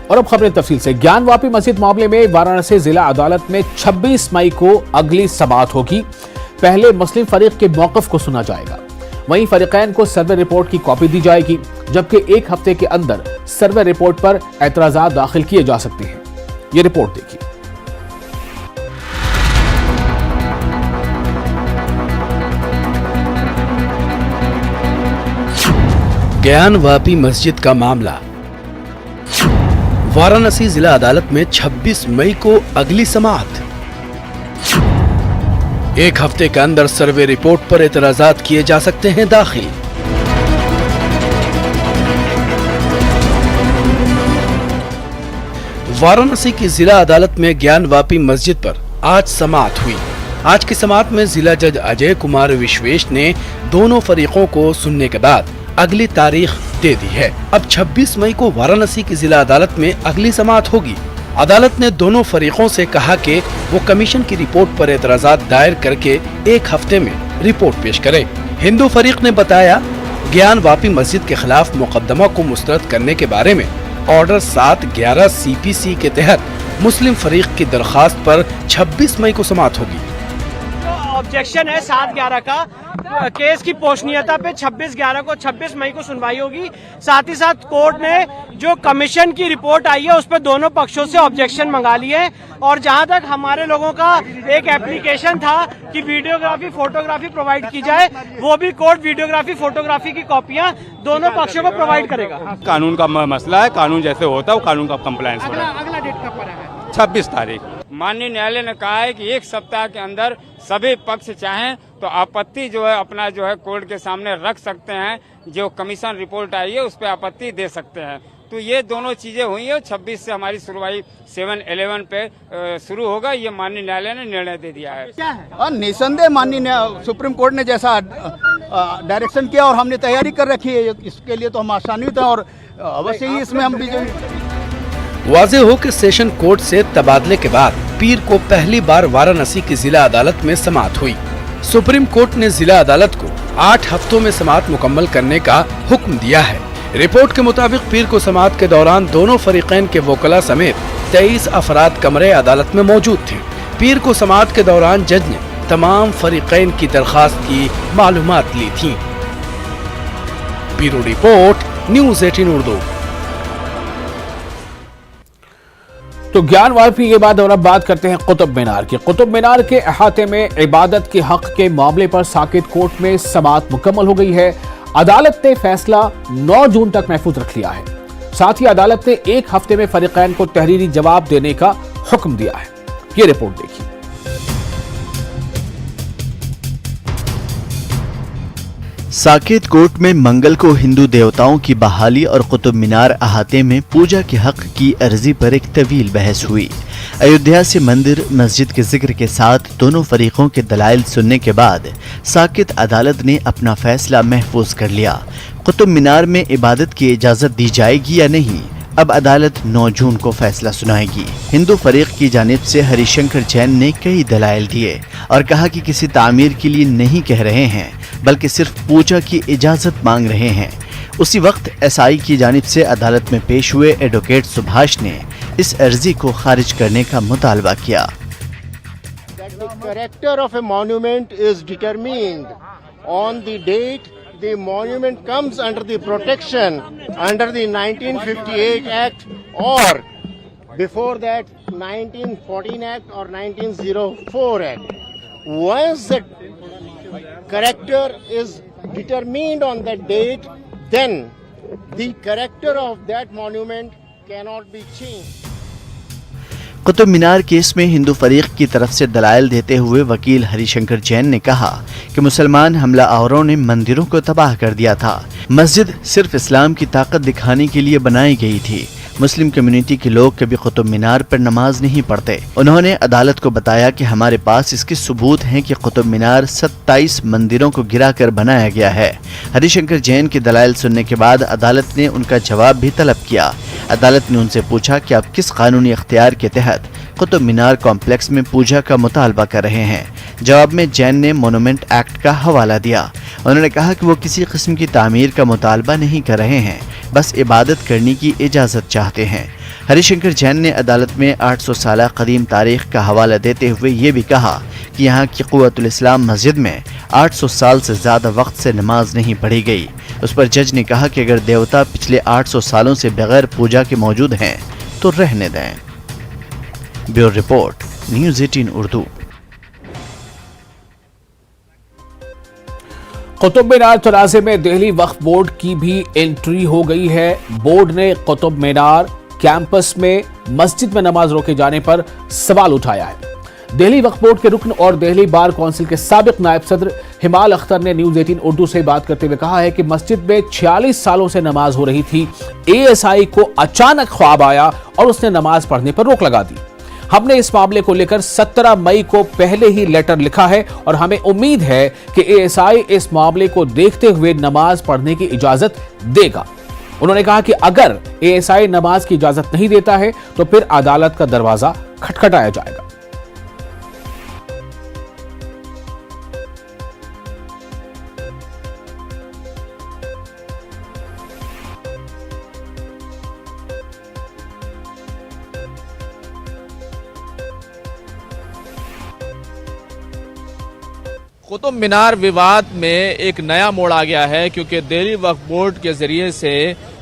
और अब खबरें तफसील से। ज्ञानवापी मस्जिद मामले में वाराणसी जिला अदालत में 26 मई को अगली समाअत होगी। पहले मुस्लिम फरीक के मौक़िफ़ को सुना जाएगा, वहीं फरीकैन को सर्वे रिपोर्ट की कॉपी दी जाएगी, जबकि 1 हफ्ते के अंदर सर्वे रिपोर्ट पर एतराज़ात दाखिल किए जा सकते हैं। ये रिपोर्ट देखिए। ज्ञानवापी मस्जिद का मामला वाराणसी जिला अदालत में 26 मई को अगली समाअत। 1 हफ्ते के अंदर सर्वे रिपोर्ट पर एतराजात किए जा सकते हैं दाखिल। वाराणसी की जिला अदालत में ज्ञानवापी मस्जिद पर आज समाअत हुई। आज की समाअत में जिला जज अजय कुमार विश्वेश ने दोनों फरीकों को सुनने के बाद अगली तारीख दे दी है। अब 26 मई को वाराणसी की जिला अदालत में अगली समाअत होगी। अदालत ने दोनों फरीकों से कहा कि वो कमीशन की रिपोर्ट पर एतराजात दायर करके 1 हफ्ते में रिपोर्ट पेश करें। हिंदू फरीक ने बताया, ज्ञानवापी मस्जिद के खिलाफ मुकदमा को मुस्तरद करने के बारे में ऑर्डर 7/11 CPC के तहत मुस्लिम फरीक की दरखास्त पर 26 मई को समाअत होगी। ऑब्जेक्शन है 7/11 का केस की पोषणीयता पे 26 मई को सुनवाई होगी। साथ ही साथ कोर्ट ने जो कमीशन की रिपोर्ट आई है उस पर दोनों पक्षों से ऑब्जेक्शन मंगा लिए है। और जहां तक हमारे लोगों का एक एप्लीकेशन था कि वीडियोग्राफी फोटोग्राफी प्रोवाइड की जाए, वो भी कोर्ट वीडियोग्राफी फोटोग्राफी की कॉपियां दोनों पक्षों को प्रोवाइड करेगा। कानून का मसला है, कानून जैसे होता है वो कानून का कंप्लायंस होगा। अगला डेट कब पड़ा है? 26 तारीख। माननीय न्यायालय ने कहा है कि 1 सप्ताह के अंदर सभी पक्ष चाहें तो आपत्ति जो है अपना जो है कोर्ट के सामने रख सकते हैं। जो कमीशन रिपोर्ट आई है उस पर आपत्ति दे सकते हैं। तो ये दोनों चीजें हुई है। 26 से हमारी सुनवाई 7/11 पे शुरू होगा। ये माननीय न्यायालय ने निर्णय दे दिया है। क्या है? निसंदेह माननीय सुप्रीम कोर्ट ने जैसा डायरेक्शन किया और हमने तैयारी कर रखी है, इसके लिए तो हम आसान्वित हैं और अवश्य ही इसमें हम भी वाज़ेह हो कि सेशन कोर्ट से तबादले के बाद पीर को पहली बार वाराणसी की जिला अदालत में समाअत हुई। सुप्रीम कोर्ट ने जिला अदालत को 8 हफ्तों में समाअत मुकम्मल करने का हुक्म दिया है। रिपोर्ट के मुताबिक पीर को समाअत के दौरान दोनों फरीकैन के वकला समेत 23 अफराद कमरे अदालत में मौजूद थे। पीर को समाअत के दौरान जज ने तमाम फरीकैन की दरखास्त की मालूमात ली थी। Bureau report, news 18 Urdu. तो ज्ञानवापी के बाद और अब बात करते हैं कुतुब मीनार की। कुतुब मीनार के अहाते में इबादत के हक के मामले पर साकित कोर्ट में समाअत मुकम्मल हो गई है। अदालत ने फैसला 9 जून तक महफूज रख लिया है। साथ ही अदालत ने 1 हफ्ते में फरीकैन को तहरीरी जवाब देने का हुक्म दिया है। ये रिपोर्ट देखिए। साकेत कोर्ट में मंगल को हिंदू देवताओं की बहाली और कुतुब मीनार अहाते में पूजा के हक की अर्जी पर एक तवील बहस हुई। अयोध्या से मंदिर मस्जिद के जिक्र के साथ दोनों फरीकों के दलाइल सुनने के बाद साकेत अदालत ने अपना फैसला महफूज कर लिया। कुतुब मीनार में इबादत की इजाजत दी जाएगी या नहीं, अब अदालत 9 जून को फैसला सुनाएगी। हिंदू फरीक की जानिब से हरिशंकर जैन ने कई दलाइल दिए और कहा कि किसी तामीर के लिए नहीं कह रहे हैं, बल्कि सिर्फ पूजा की इजाजत मांग रहे हैं। उसी वक्त SI की जानिब से अदालत में पेश हुए एडवोकेट सुभाष ने इस अर्जी को खारिज करने का मुतालबा किया। Character of a monument is determined on the date the monument comes under the protection under the 1958 Act or before that 1914 Act or 1904 Act. Once the character is determined on that date, then the character of that monument cannot be changed. Qutub Minar case में हिंदू फरीक की तरफ से दलाइल देते हुए वकील हरिशंकर जैन ने कहा कि मुसलमान हमला आवरों ने मंदिरों को तबाह कर दिया था। मस्जिद सिर्फ इस्लाम की ताकत दिखाने के लिए बनाई गई थी। मुस्लिम कम्युनिटी के लोग कभी कुतुब मीनार पर नमाज नहीं पढ़ते। उन्होंने अदालत को बताया कि हमारे पास इसके सबूत हैं कि कुतुब मीनार 27 मंदिरों को गिराकर बनाया गया है। हरिशंकर जैन की दलाइल सुनने के बाद अदालत ने उनका जवाब भी तलब किया। अदालत ने उनसे पूछा कि आप किस कानूनी इख्तियार के तहत कुतुब मीनार कॉम्प्लेक्स में पूजा का मुतालबा कर रहे हैं। जवाब में जैन ने मोनूमेंट एक्ट का हवाला दिया। उन्होंने कहा कि वो किसी किस्म की तामीर का मुतालबा नहीं कर रहे हैं, बस इबादत करने की इजाज़त चाहते हैं। हरिशंकर जैन ने अदालत में 800 साल कदीम तारीख का हवाला देते हुए ये भी कहा कि यहाँ की क़ुव्वतुल इस्लाम मस्जिद में 800 साल से ज़्यादा वक्त से नमाज नहीं पढ़ी गई। उस पर जज ने कहा कि अगर देवता पिछले 800 सालों से बगैर पूजा के मौजूद हैं तो रहने दें। Bureau report, news 18 Urdu. Qutub Minar तनाज़े में दिल्ली वक्फ बोर्ड की भी एंट्री हो गई है। बोर्ड ने कुतुब मीनार कैंपस में मस्जिद में नमाज रोके जाने पर सवाल उठाया है। दिल्ली वक्फ बोर्ड के रुकन और दिल्ली बार काउंसिल के साबिक नायब सदर हिमाल अख्तर ने न्यूज़ 18 उर्दू से बात करते हुए कहा है कि मस्जिद में 46 सालों से नमाज हो रही थी। एएसआई को अचानक ख्वाब आया और उसने नमाज पढ़ने पर रोक लगा दी। हमने इस मामले को लेकर 17 मई को पहले ही लेटर लिखा है और हमें उम्मीद है कि एएसआई इस मामले को देखते हुए नमाज पढ़ने की इजाजत देगा। उन्होंने कहा कि अगर एएसआई नमाज की इजाजत नहीं देता है तो फिर अदालत का दरवाजा खटखटाया जाएगा। कुतुब मीनार विवाद में एक नया मोड़ आ गया है, क्योंकि दिल्ली वक्फ बोर्ड के जरिए से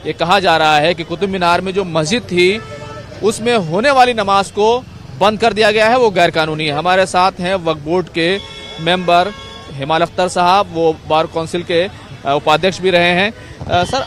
ये कहा जा रहा है कि कुतुब मीनार में जो मस्जिद थी उसमें होने वाली नमाज को बंद कर दिया गया है, वो गैर कानूनी है। हमारे साथ हैं वक्फ बोर्ड के मेंबर हिमाल अख्तर साहब, वो बार काउंसिल के उपाध्यक्ष भी रहे हैं। सर,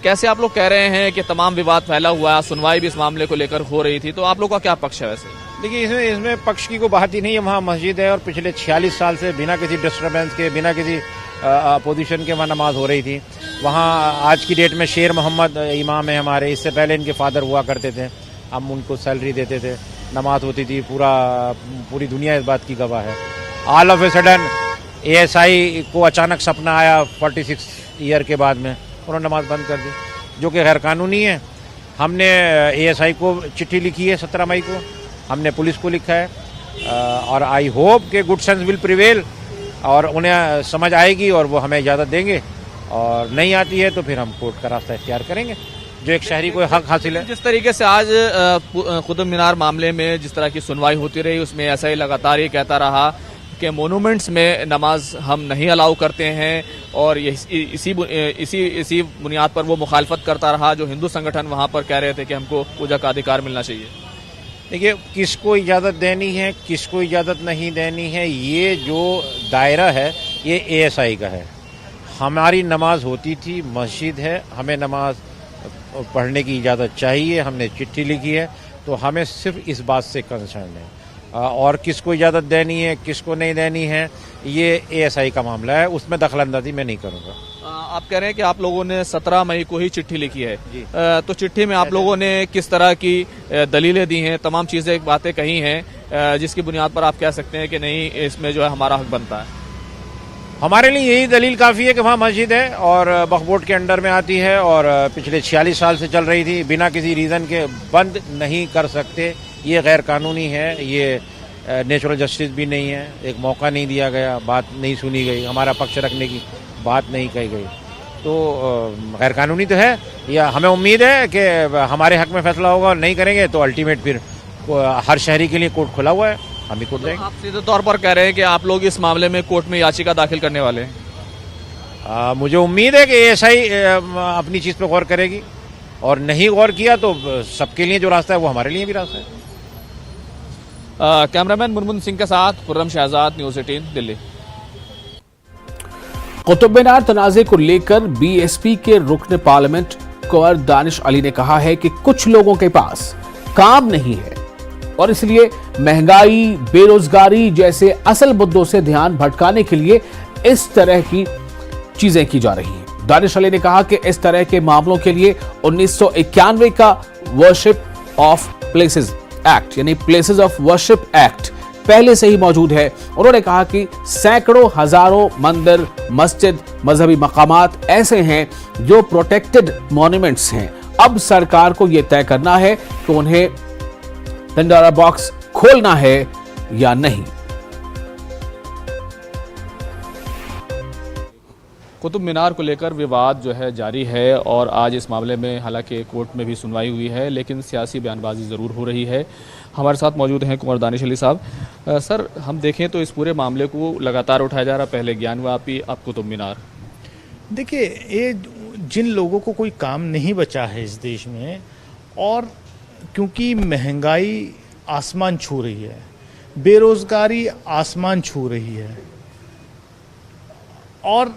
कैसे आप लोग कह रहे हैं कि तमाम विवाद फैला हुआ है, सुनवाई भी इस मामले को लेकर हो रही थी, तो आप लोग का क्या पक्ष है? वैसे देखिए, इसमें पक्ष की कोई बात ही नहीं है। वहाँ मस्जिद है और पिछले 46 साल से बिना किसी डिस्टर्बेंस के, बिना किसी अपोजिशन के वहाँ नमाज हो रही थी। वहाँ आज की डेट में शेर मोहम्मद इमाम है हमारे, इससे पहले इनके फादर हुआ करते थे। हम उनको सैलरी देते थे, नमाज होती थी, पूरी दुनिया इस बात की गवाह है। All of a sudden ASI को अचानक सपना आया 46 ईयर के बाद में, उन्होंने नमाज बंद कर दी, जो कि गैर कानूनी है। हमने एएसआई को चिट्ठी लिखी है 17 मई को, हमने पुलिस को लिखा है और आई होप के गुड सेंस विल प्रिवेल और उन्हें समझ आएगी और वो हमें इजाज़त देंगे, और नहीं आती है तो फिर हम कोर्ट का रास्ता इख्तियार करेंगे, जो एक शहरी को हक हासिल है। जिस तरीके से आज कुतुब मीनार मामले में जिस तरह की सुनवाई होती रही, उसमें ऐसा ही लगातार ये कहता रहा कि मोनूमेंट्स में नमाज हम नहीं अलाउ करते हैं, और इसी बुनियाद पर वो मुखालफत करता रहा जो हिंदू संगठन वहाँ पर कह रहे थे कि हमको पूजा का अधिकार मिलना चाहिए। देखिए, किसको इजाज़त देनी है, किसको इजाज़त नहीं देनी है, ये जो दायरा है ये एएसआई का है। हमारी नमाज होती थी, मस्जिद है, हमें नमाज पढ़ने की इजाज़त चाहिए, हमने चिट्ठी लिखी है, तो हमें सिर्फ इस बात से कंसर्न है। और किसको इजाज़त देनी है, किसको नहीं देनी है, ये एएसआई का मामला है, उसमें दखलंदाजी मैं नहीं करूँगा। आप कह रहे हैं कि आप लोगों ने 17 मई को ही चिट्ठी लिखी है, तो चिट्ठी में आप लोगों ने किस तरह की दलीलें दी हैं, तमाम चीज़ें बातें कही हैं जिसकी बुनियाद पर आप कह सकते हैं कि नहीं, इसमें जो है हमारा हक बनता है? हमारे लिए यही दलील काफ़ी है कि वहाँ मस्जिद है और वक्फ बोर्ड के अंडर में आती है और पिछले 46 साल से चल रही थी, बिना किसी रीज़न के बंद नहीं कर सकते। ये गैर कानूनी है, ये नेचुरल जस्टिस भी नहीं है, एक मौका नहीं दिया गया, बात नहीं सुनी गई, हमारा पक्ष रखने की बात नहीं कही गई, तो गैर कानूनी तो है। या हमें उम्मीद है कि हमारे हक में फैसला होगा, और नहीं करेंगे तो अल्टीमेट फिर हर शहरी के लिए कोर्ट खुला हुआ है, हम भी कोर्ट जाएंगे। आप सीधे तौर पर कह रहे हैं कि आप लोग इस मामले में कोर्ट में याचिका दाखिल करने वाले हैं? मुझे उम्मीद है कि एएसआई अपनी चीज़ पर गौर करेगी, और नहीं गौर किया तो सबके लिए जो रास्ता है वो हमारे लिए भी रास्ता है। कैमरामैन मुनमुन सिंह के साथ खुर्रम शहजाद, न्यूज़ 18 दिल्ली। कुतुब मीनार तनाज़े को लेकर बीएसपी के रुकन पार्लियामेंट कुंवर दानिश अली ने कहा है कि कुछ लोगों के पास काम नहीं है और इसलिए महंगाई, बेरोजगारी जैसे असल मुद्दों से ध्यान भटकाने के लिए इस तरह की चीजें की जा रही हैं। दानिश अली ने कहा कि इस तरह के मामलों के लिए 1991 का वर्शिप ऑफ प्लेसेस एक्ट यानी प्लेसेस ऑफ वर्शिप एक्ट पहले से ही मौजूद है। उन्होंने कहा कि सैकड़ों हजारों मंदिर, मस्जिद, मजहबी मकामात ऐसे हैं जो प्रोटेक्टेड मॉन्यूमेंट्स हैं। अब सरकार को यह तय करना है कि उन्हें पंडोरा बॉक्स खोलना है या नहीं। कुतुब मीनार को लेकर विवाद जो है जारी है और आज इस मामले में हालांकि कोर्ट में भी सुनवाई हुई है, लेकिन सियासी बयानबाजी ज़रूर हो रही है। हमारे साथ मौजूद हैं कुंवर दानिश अली साहब। सर, हम देखें तो इस पूरे मामले को लगातार उठाया जा रहा, पहले ज्ञानवापी, अब कुतुब मीनार। देखिए, ये जिन लोगों को कोई काम नहीं बचा है इस देश में, और क्योंकि महंगाई आसमान छू रही है, बेरोजगारी आसमान छू रही है, और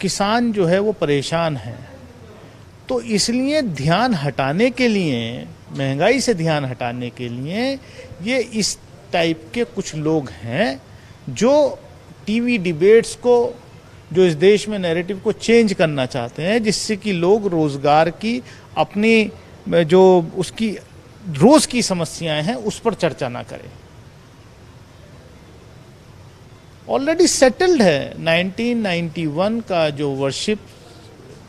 किसान जो है वो परेशान है, तो इसलिए ध्यान हटाने के लिए, महंगाई से ध्यान हटाने के लिए ये इस टाइप के कुछ लोग हैं जो टीवी डिबेट्स को, जो इस देश में नैरेटिव को चेंज करना चाहते हैं, जिससे कि लोग रोजगार की, अपनी जो उसकी रोज की समस्याएं हैं उस पर चर्चा ना करें। ऑलरेडी सेटल्ड है 1991 का जो worship,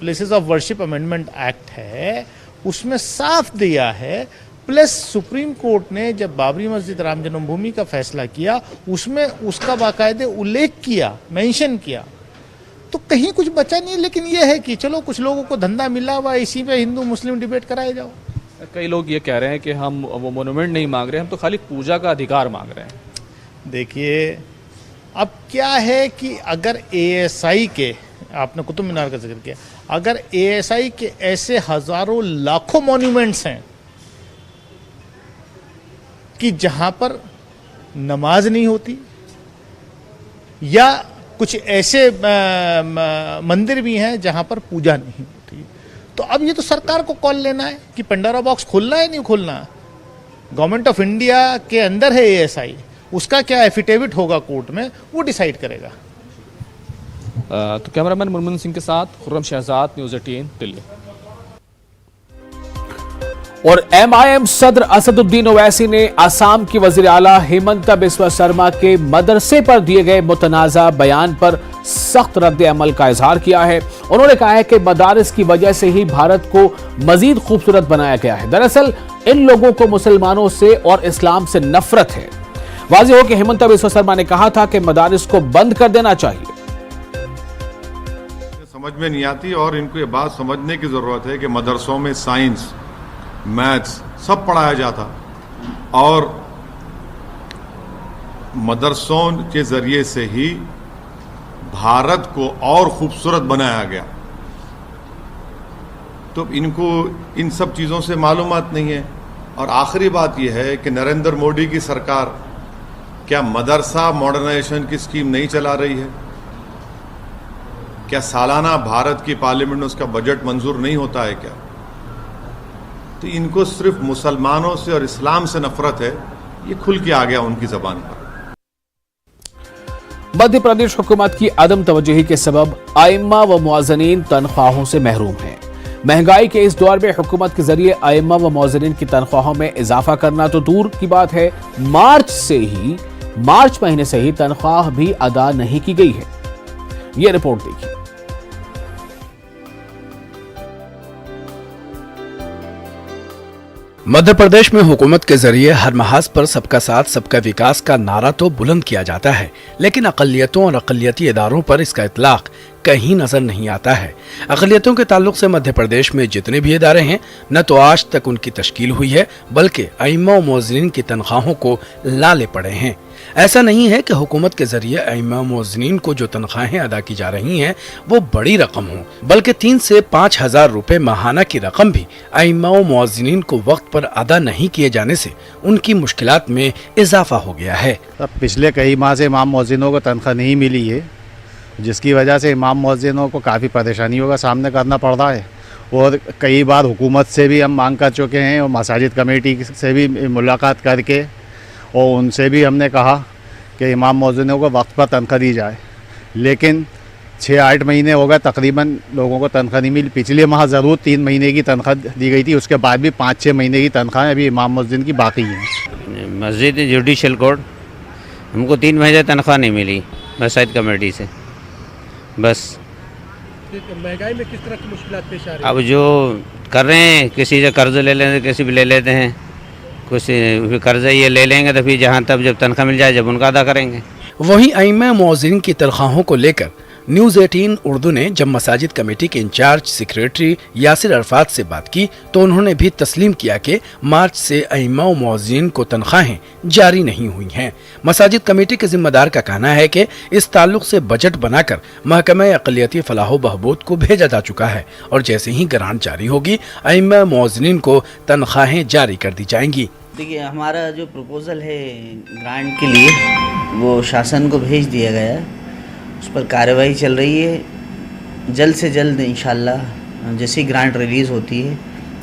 places of worship amendment act है, उसमें साफ दिया है। प्लस सुप्रीम कोर्ट ने जब बाबरी मस्जिद राम जन्मभूमि का फैसला किया, उसमें उसका बाकायदे उल्लेख किया, मेंशन किया, तो कहीं कुछ बचा नहीं। लेकिन यह है कि चलो कुछ लोगों को धंधा मिला हुआ, इसी पे हिंदू मुस्लिम डिबेट कराए जाओ। कई लोग ये कह रहे हैं कि हम वो मोन्यूमेंट नहीं मांग रहे, हम तो खाली पूजा का अधिकार मांग रहे हैं। देखिए, अब क्या है कि अगर एएसआई के, आपने कुतुब मीनार का जिक्र किया, अगर एएसआई के ऐसे हजारों लाखों मॉन्यूमेंट्स हैं कि जहां पर नमाज नहीं होती, या कुछ ऐसे मंदिर भी हैं जहां पर पूजा नहीं होती, तो अब ये तो सरकार को कॉल लेना है कि पंडोरा बॉक्स खोलना है नहीं खोलना। गवर्नमेंट ऑफ इंडिया के अंदर है एएसआई, उसका क्या एफिडेविट होगा कोर्ट में, वो डिसाइड करेगा। तो कैमरामैन मुनमुन सिंह के साथ खुर्रम शहजाद, न्यूज़ 18 दिल्ली। और एमआईएम सदर असदुद्दीन ओवैसी ने असम की वजीर आला हेमंता बिस्वा शर्मा के मदरसे पर दिए गए मुतनाज़ा बयान पर सख्त रद्द अमल का इजहार किया है। उन्होंने कहा है कि मदारिस की वजह से ही भारत को मजीद खूबसूरत बनाया गया है। दरअसल इन लोगों को मुसलमानों से और इस्लाम से नफरत है। वाज़ेह हो कि हेमंता बिस्वा शर्मा ने कहा था कि मदारिस को बंद कर देना चाहिए। समझ में नहीं आती, और इनको ये बात समझने की जरूरत है कि मदरसों में साइंस, मैथ्स सब पढ़ाया जाता, और मदरसों के जरिए से ही भारत को और खूबसूरत बनाया गया। तो इनको इन सब चीजों से मालूमात नहीं है। और आखिरी बात यह है कि नरेंद्र मोदी की सरकार क्या मदरसा मॉडर्नाइजेशन की स्कीम नहीं चला रही है? क्या सालाना भारत की पार्लियामेंट में उसका बजट मंजूर नहीं होता है क्या? तो इनको सिर्फ मुसलमानों से और इस्लाम से नफरत है, ये खुल के आ गया उनकी जबान पर। मध्य प्रदेश हुकूमत की अदम तवज्जुही के सबब आइम्मा व मुअज्जिनीन तनख्वाहों से महरूम हैं। महंगाई के इस दौर में हुकूमत के जरिए आइम्मा व मुअज्जिनीन की तनख्वाहों में इजाफा करना तो दूर की बात है, मार्च महीने से ही तनख्वाह भी अदा नहीं की गई है। यह रिपोर्ट देखिए। मध्य प्रदेश में हुकूमत के जरिए हर महाज पर सबका साथ सबका विकास का नारा तो बुलंद किया जाता है, लेकिन अक़लियतों और अक़लियती इदारों पर इसका इतलाक कहीं नजर नहीं आता है। अक़लियतों के ताल्लुक से मध्य प्रदेश में जितने भी इदारे हैं, न तो आज तक उनकी तश्कील हुई है, बल्कि अइम्मा और मुअज्जिनीन की तनख्वाहों को लाले पड़े हैं। ऐसा नहीं है कि हुकूमत के जरिए अइम्मा और मुअज्जिनीन को जो तनख्वाहें अदा की जा रही हैं वो बड़ी रकम हो, बल्कि 3 से 5 हजार रुपए माहाना की रकम भी अइम्मा और मुअज्जिनीन को वक्त पर अदा नहीं किए जाने से उनकी मुश्किलात में इजाफा हो गया है। पिछले कई माह से इमाम मुअज्जिनों को तनख्वाह नहीं मिली है, जिसकी वजह से इमाम मुअज्जिनों को काफ़ी परेशानियों का सामना करना पड़ रहा है। और कई बार हुकूमत से भी हम मांग कर चुके हैं, और मसाजिद कमेटी से भी मुलाकात करके, और उनसे भी हमने कहा कि इमाम मुअज्जिनों को वक्त पर तनख्वाह दी जाए, लेकिन 6-8 महीने हो गए तकरीबन लोगों को तनख्वाह नहीं मिली। पिछले माह ज़रूर 3 महीने की तनख्वाह दी गई थी, उसके बाद भी 5-6 महीने की तनख्वाहें अभी इमाम मुअज्जिन की बाकी हैं। मस्जिद जुडिशल कोर्ट, हमको 3 महीने तनख्वाह नहीं मिली मसाजिद कमेटी से। बस महंगाई में किस तरह की मुश्किलात पेश आ रही है? अब जो कर रहे हैं, किसी से कर्ज ले लेते, किसी भी ले लेते हैं, कुछ कर्ज ये ले लेंगे तो फिर जहाँ तब जब तनख्वाह मिल जाए जब उनका अदा करेंगे। वहीं अइम्मा मुअज्जिनीन की तनख्वाहों को लेकर न्यूज 18 उर्दू ने जब मसाजिद कमेटी के इंचार्ज सेक्रेटरी यासिर अरफात से बात की तो उन्होंने भी तस्लीम किया कि मार्च से अइम्मा व मुअज्जिन को तनख्वाहें जारी नहीं हुई हैं। मसाजिद कमेटी के जिम्मेदार का कहना है कि इस ताल्लुक से बजट बनाकर महकमा अक़लियती फलाह बहबूद को भेजा जा चुका है और जैसे ही ग्रांट जारी होगी अइम्मा व मुअज्जिनीन को तनख्वाहें जारी कर दी जाएंगी। देखिए, हमारा जो प्रपोजल है ग्रांट के लिए वो शासन को भेज दिया गया है, उस पर कार्रवाई चल रही है। जल्द से जल्द इंशाल्लाह जैसी ग्रांट रिलीज़ होती है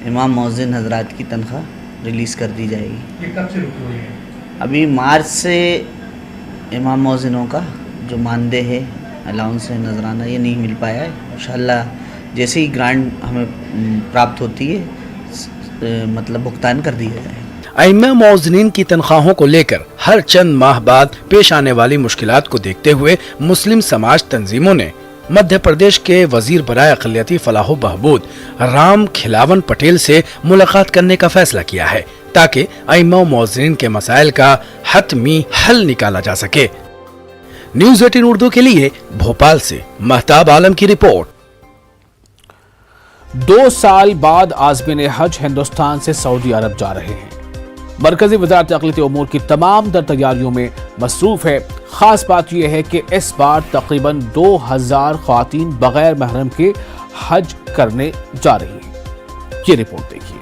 इमाम मुअज्जिन हजरात की तनख्वाह रिलीज़ कर दी जाएगी। ये कब से रुकी हुई है? अभी मार्च से इमाम मुअज्जिनों का जो मानदेय है, अलाउंस है, नजराना, ये नहीं मिल पाया है। इंशाल्लाह जैसे ही ग्रांट हमें प्राप्त होती है मतलब भुगतान कर दिया जाए। अइम्मा मुअज्जिनीन की तनख्वाहों को लेकर हर चंद माह बाद पेश आने वाली मुश्किलात को देखते हुए मुस्लिम समाज तंजीमों ने मध्य प्रदेश के वजीर बराए अक़लियती फलाह बहबूद राम खिलावन पटेल से मुलाकात करने का फैसला किया है ताकि अइम्मा मुअज्जिनीन के मसाइल का हतमी हल निकाला जा सके। न्यूज 18 उर्दू के लिए भोपाल से महताब आलम की रिपोर्ट। 2 साल बाद आज़मीन हज हिंदुस्तान से सऊदी अरब जा रहे हैं। मरकजी वज़ारत अक़लियती उमूर की तमाम तर तैयारियों में मसरूफ है। खास बात यह है कि इस बार तकरीबन 2000 ख़वातीन बगैर महरम के हज करने जा रही हैं। ये रिपोर्ट देखिए।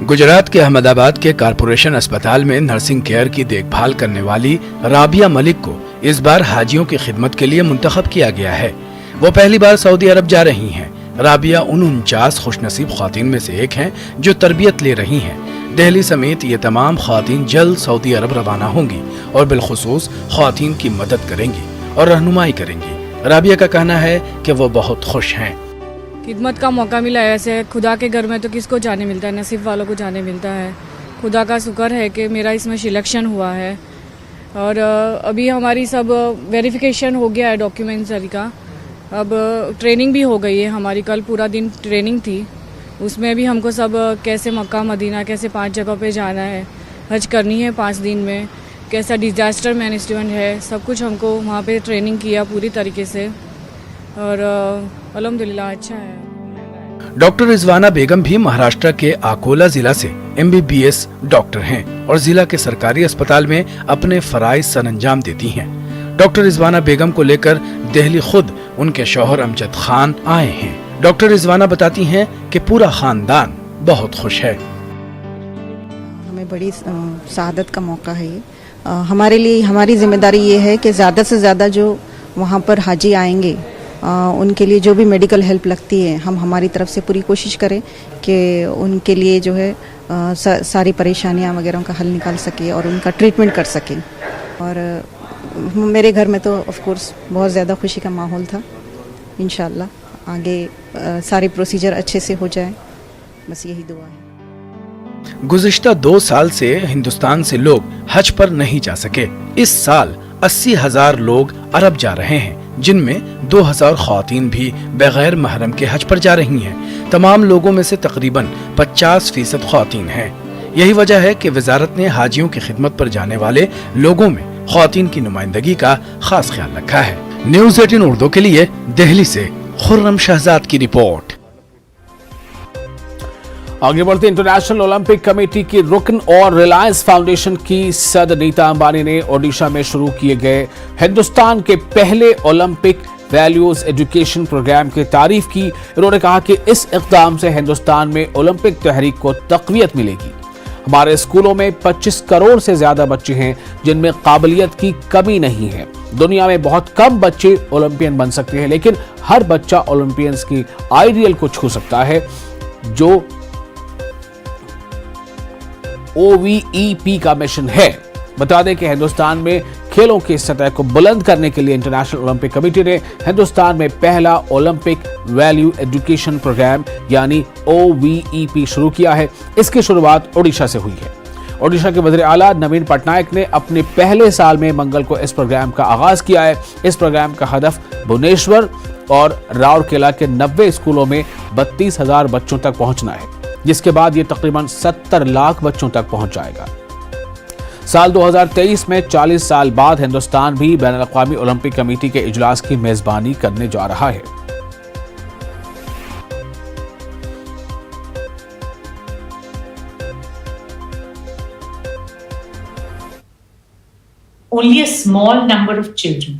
गुजरात के अहमदाबाद के कारपोरेशन अस्पताल में नर्सिंग केयर की देखभाल करने वाली राबिया मलिक को इस बार हाजियों की खिदमत के लिए मुंतखब किया गया है। वो पहली बार सऊदी अरब जा रही हैं। राबिया उन 49 खुशनसीब ख्वातीन में से एक हैं जो तरबियत ले रही हैं। दिल्ली समेत ये तमाम ख्वातीन जल्द सऊदी अरब रवाना होंगी और बिलखुसूस ख्वातीन की मदद करेंगी और रहनुमाई करेंगी। राबिया का कहना है कि वो बहुत खुश हैं। खिदमत का मौका मिला है। ऐसे खुदा के घर में तो किसको जाने मिलता है, नसीब वालों को जाने मिलता है। खुदा का शुक्र है कि मेरा इसमें सिलेक्शन हुआ है और अभी हमारी सब वेरिफिकेशन हो गया है डॉक्यूमेंट्री का। अब ट्रेनिंग भी हो गई है हमारी। कल पूरा दिन ट्रेनिंग थी, उसमें भी हमको सब कैसे मक्का मदीना, कैसे 5 जगह पे जाना है, हज करनी है 5 दिन में, कैसा डिजास्टर मैनेजमेंट है, सब कुछ हमको वहाँ पे ट्रेनिंग किया पूरी तरीके से और अल्हम्दुलिल्लाह अच्छा है। डॉक्टर रिजवाना बेगम भी महाराष्ट्र के अकोला जिला से MBBS डॉक्टर हैं और जिला के सरकारी अस्पताल में अपने फराइज सरअंजाम देती हैं। डॉक्टर रिजवाना बेगम को लेकर दिल्ली खुद उनके शौहर अमजद खान आए हैं। डॉक्टर रिजवाना बताती हैं कि पूरा खानदान बहुत खुश है। हमें बड़ी सआदत का मौका है ये। हमारे लिए हमारी जिम्मेदारी ये है कि ज़्यादा से ज़्यादा जो वहाँ पर हाजी आएंगे उनके लिए जो भी मेडिकल हेल्प लगती है हम हमारी तरफ से पूरी कोशिश करें कि उनके लिए जो है सारी परेशानियाँ वगैरह का हल निकाल सके और उनका ट्रीटमेंट कर सकें। और मेरे घर में तो ऑफ कोर्स बहुत ज़्यादा खुशी का माहौल था। इंशाल्लाह आगे सारे प्रोसीजर अच्छे से हो जाए, बस यही दुआ है। गुज़िश्ता 2 साल से हिंदुस्तान से लोग हज पर नहीं जा सके। इस साल 80,000 लोग अरब जा रहे हैं, जिनमें 2000 ख्वातीन भी बगैर महरम के हज पर जा रही हैं। तमाम लोगों में से तकरीबन 50% ख्वातीन हैं। यही वजह है कि वजारत ने हाजियों की खिदमत पर जाने वाले लोगों में ख्वातीन की नुमाइंदगी का खास ख्याल रखा है। न्यूज 18 उर्दू के लिए दिल्ली से खुर्रम शहजाद की रिपोर्ट। आगे बढ़ते इंटरनेशनल ओलंपिक कमेटी की रुकन और रिलायंस फाउंडेशन की सदर नीता अंबानी ने ओडिशा में शुरू किए गए हिंदुस्तान के पहले ओलंपिक वैल्यूज एजुकेशन प्रोग्राम की तारीफ की। इन्होंने कहा कि इस इक़दाम से हिंदुस्तान में ओलंपिक तहरीक को तक़वियत मिलेगी। हमारे स्कूलों में 25 करोड़ से ज्यादा बच्चे हैं जिनमें काबिलियत की कमी नहीं है। दुनिया में बहुत कम बच्चे ओलंपियन बन सकते हैं, लेकिन हर बच्चा ओलंपियंस की आइडियल को छू सकता है, जो OVEP का मिशन है। बता दें कि हिंदुस्तान में खेलों की सतह को बुलंद करने के लिए इंटरनेशनल ओलंपिक कमेटी ने हिंदुस्तान में पहला ओलंपिक वैल्यू एजुकेशन प्रोग्राम यानी OVEP शुरू किया है। इसकी शुरुआत ओडिशा से हुई है। ओडिशा के वज़ीर आला नवीन पटनायक ने अपने पहले साल में मंगल को इस प्रोग्राम का आगाज किया है। इस प्रोग्राम का हदफ भुवनेश्वर और राउरकेला के 90 स्कूलों में 32,000 बच्चों तक पहुंचना है। जिसके बाद ये तकरीबन 70 लाख बच्चों तक पहुंच जाएगा। साल 2023 में 40 साल बाद हिंदुस्तान भी बैनुल अक़वामी ओलंपिक कमेटी के इजलास की मेजबानी करने जा रहा है। Only a small number of children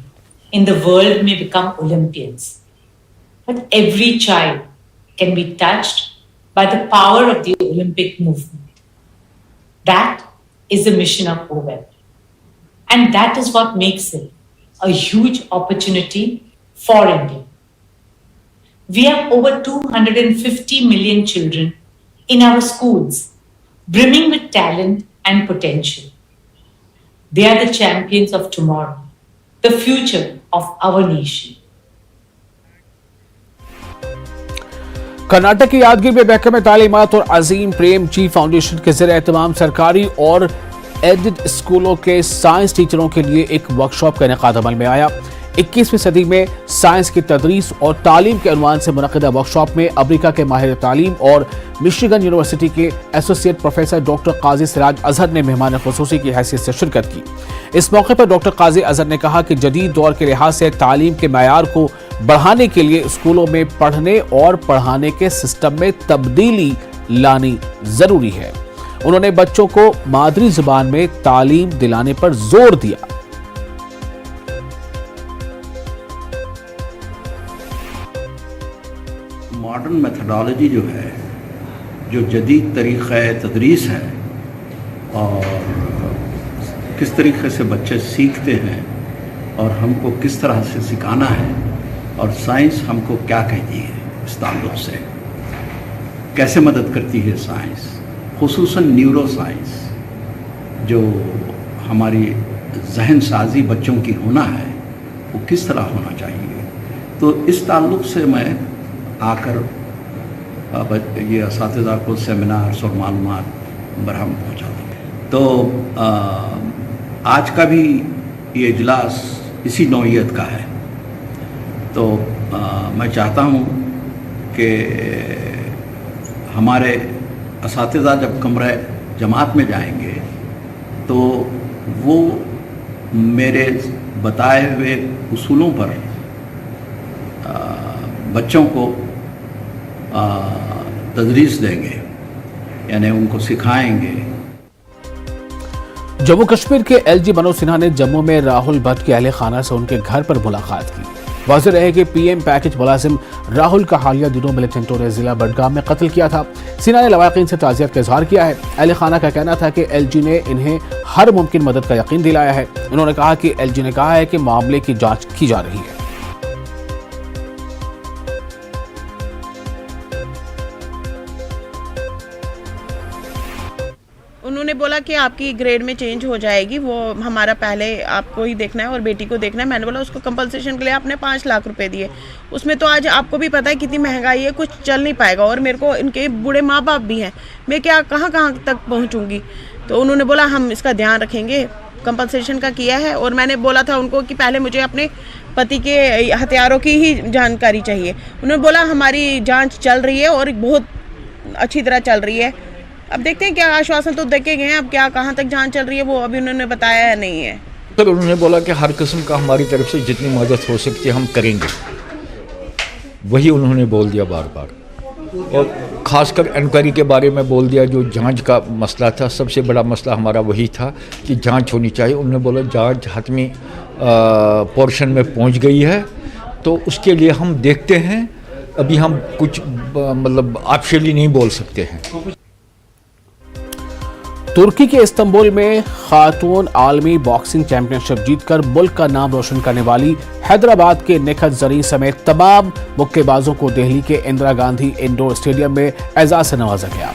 in the world may become Olympians, but every child can be touched by the power of the Olympic movement. That is the mission of OWEB, and that is what makes it a huge opportunity for India. We have over 250 million children in our schools, brimming with talent and potential. They are the champions of tomorrow, the future of our nation. Karnataka की यादगिरी में महकमे तालीमात और अजीम Prem ji foundation के ज़रिए तमाम सरकारी और added स्कूलों के साइंस टीचरों के लिए एक वर्कशॉप का इनेकाद अमल में आया। 21वीं सदी में साइंस की तदरीस और तालीम के उन्वान से मुनक़िदा वर्कशॉप में अमेरिका के माहिर तालीम और मिशिगन यूनिवर्सिटी के एसोसिएट प्रोफेसर डॉक्टर काजी सिराज अजहर ने मेहमान खुसूसी की हैसियत से शिरकत की। इस मौके पर डॉक्टर काजी अजहर ने कहा कि जदीद दौर के लिहाज से तालीम के मयार को बढ़ाने के लिए स्कूलों में पढ़ने और पढ़ाने के सिस्टम में तब्दीली लानी जरूरी है। उन्होंने बच्चों को मादरी जुबान में तालीम दिलाने पर जोर दिया। मॉडर्न मेथडोलॉजी जो है, जो जदीद तरीक़ा तदरीस है और किस तरीके से बच्चे सीखते हैं और हमको किस तरह से सिखाना है और साइंस हमको क्या कहती है इस ताल्लुक़ से, कैसे मदद करती है साइंस, खुसूसन न्यूरो साइंस जो हमारी जहन साजी बच्चों की होना है वो किस तरह होना चाहिए। तो इस ताल्लुक़ से मैं आकर ये असातिज़ा को सेमिनार्स और मालूमात बराहम पहुँचाता। तो आज का भी ये इजलास इसी नौइयत का है। तो मैं चाहता हूँ कि हमारे असातिज़ा जब कमरे जमात में जाएंगे तो वो मेरे बताए हुए उसूलों पर बच्चों को तदरीस देंगे, यानी उनको सिखाएंगे। जम्मू कश्मीर के एलजी मनोज सिन्हा ने जम्मू में राहुल भट्ट के अहले खाना से उनके घर पर मुलाकात की। वाज़ेह रहे कि पीएम पैकेज मुलाजिम राहुल का हालिया दिनों मिलिटेंटों ने जिला बडगाम में कत्ल किया था। सिन्हा ने लवाकिन से ताज़ियत का इजहार किया है। अहले खाना का कहना था कि एलजी ने इन्हें हर मुमकिन मदद का यकीन दिलाया है। उन्होंने कहा कि एलजी ने कहा है कि मामले की जाँच की जा रही है। उन्होंने बोला कि आपकी ग्रेड में चेंज हो जाएगी, वो हमारा पहले आपको ही देखना है और बेटी को देखना है। मैंने बोला उसको कंपलसेशन के लिए आपने 5 लाख रुपए दिए, उसमें तो आज आपको भी पता है कितनी महंगाई है, कुछ चल नहीं पाएगा और मेरे को इनके बूढ़े माँ बाप भी हैं, मैं क्या कहाँ तक पहुँचूँगी। तो उन्होंने बोला हम इसका ध्यान रखेंगे, कंपलसेशन का किया है। और मैंने बोला था उनको कि पहले मुझे अपने पति के हथियारों की ही जानकारी चाहिए। उन्होंने बोला हमारी जाँच चल रही है और बहुत अच्छी तरह चल रही है। अब देखते हैं क्या, आश्वासन तो दे के गए हैं, अब क्या कहाँ तक जांच चल रही है वो अभी उन्होंने बताया नहीं है। सर उन्होंने बोला कि हर किस्म का हमारी तरफ से जितनी मदद हो सकती है हम करेंगे, वही उन्होंने बोल दिया बार बार। और ख़ासकर इंक्वायरी के बारे में बोल दिया, जो जांच का मसला था, सबसे बड़ा मसला हमारा वही था कि जांच होनी चाहिए। उन्होंने बोला जांच हतमी पोर्शन में पहुँच गई है, तो उसके लिए हम देखते हैं, अभी हम कुछ मतलब ऑफिशियली नहीं बोल सकते हैं। तुर्की के इस्तांबुल में खातून आलमी बॉक्सिंग चैंपियनशिप जीतकर मुल्क का नाम रोशन करने वाली हैदराबाद के निखत जरीन समेत तमाम मुक्केबाजों को दिल्ली के इंदिरा गांधी इंडोर स्टेडियम में एजाज से नवाजा गया।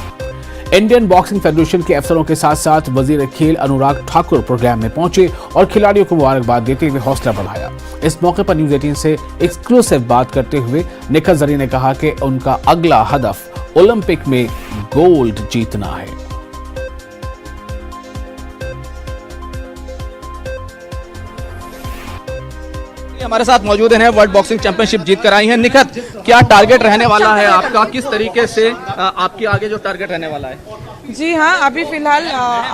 इंडियन बॉक्सिंग फेडरेशन के अफसरों के साथ साथ वजीर खेल अनुराग ठाकुर प्रोग्राम में पहुंचे और खिलाड़ियों को मुबारकबाद देते हुए हौसला बढ़ाया। इस मौके पर न्यूज 18 से एक्सक्लूसिव बात करते हुए निखत जरीन ने कहा कि उनका अगला हदफ ओलंपिक में गोल्ड जीतना है। हमारे साथ मौजूद हैं, वर्ल्ड बॉक्सिंग चैंपियनशिप जीत कर आई हैं। निखत, क्या टारगेट रहने वाला है आपका, किस तरीके से आपके आगे जो टारगेट रहने वाला है? जी हाँ, अभी फिलहाल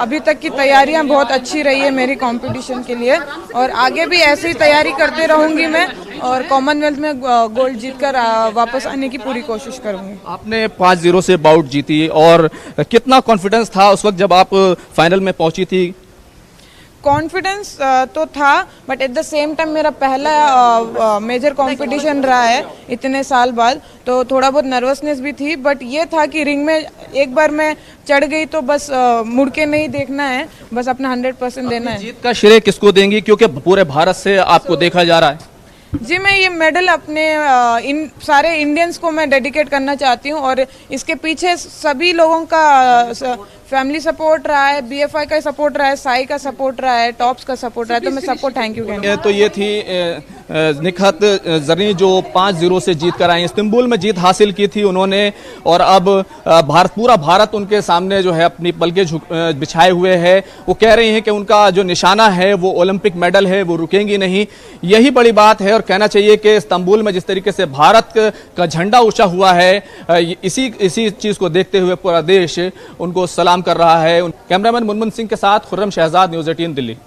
अभी तक की तैयारियां बहुत अच्छी रही है मेरी कंपटीशन के लिए, और आगे भी ऐसे ही तैयारी करते रहूंगी मैं, और कॉमनवेल्थ में गोल्ड जीतकर वापस आने की पूरी कोशिश करूंगी। आपने 5-0 से बाउट जीती, और कितना कॉन्फिडेंस था उस वक्त जब आप फाइनल में पहुंची थी? कॉन्फिडेंस तो था, but at the same time मेरा पहला मेजर कंपटीशन रहा है इतने साल बाद, तो थोड़ा बहुत नर्वसनेस भी थी, बट ये था कि रिंग में एक बार मैं चढ़ गई तो बस मुड़ के नहीं देखना है, बस अपना 100% देना है। जीत का श्रेय किसको देंगी, क्योंकि पूरे भारत से आपको देखा जा रहा है? जी, मैं ये मेडल अपने इन सारे इंडियंस को मैं डेडिकेट करना चाहती हूँ, और इसके पीछे सभी लोगों का फैमिली सपोर्ट रहा है, बीएफआई का सपोर्ट रहा है, साई का सपोर्ट रहा है, टॉप्स का सपोर्ट रहा है, तो मैं सबको थैंक यू कहूँगी। तो ये थी निखत जरीन जो 5-0 से जीत कर आई। इस्तांबुल में जीत हासिल की थी उन्होंने, और अब पूरा भारत उनके सामने जो है अपनी पलके बिछाए हुए है। वो कह रही हैं कि उनका जो निशाना है वो ओलंपिक मेडल है, वो रुकेंगी नहीं। यही बड़ी बात है, और कहना चाहिए कि इस्तांबुल में जिस तरीके से भारत का झंडा ऊंचा हुआ है, इसी चीज को देखते हुए पूरा देश उनको सलाम कर रहा है। कैमरामैन मुनमुन सिंह के साथ खुर्रम शहजाद, न्यूज़ 18 दिल्ली।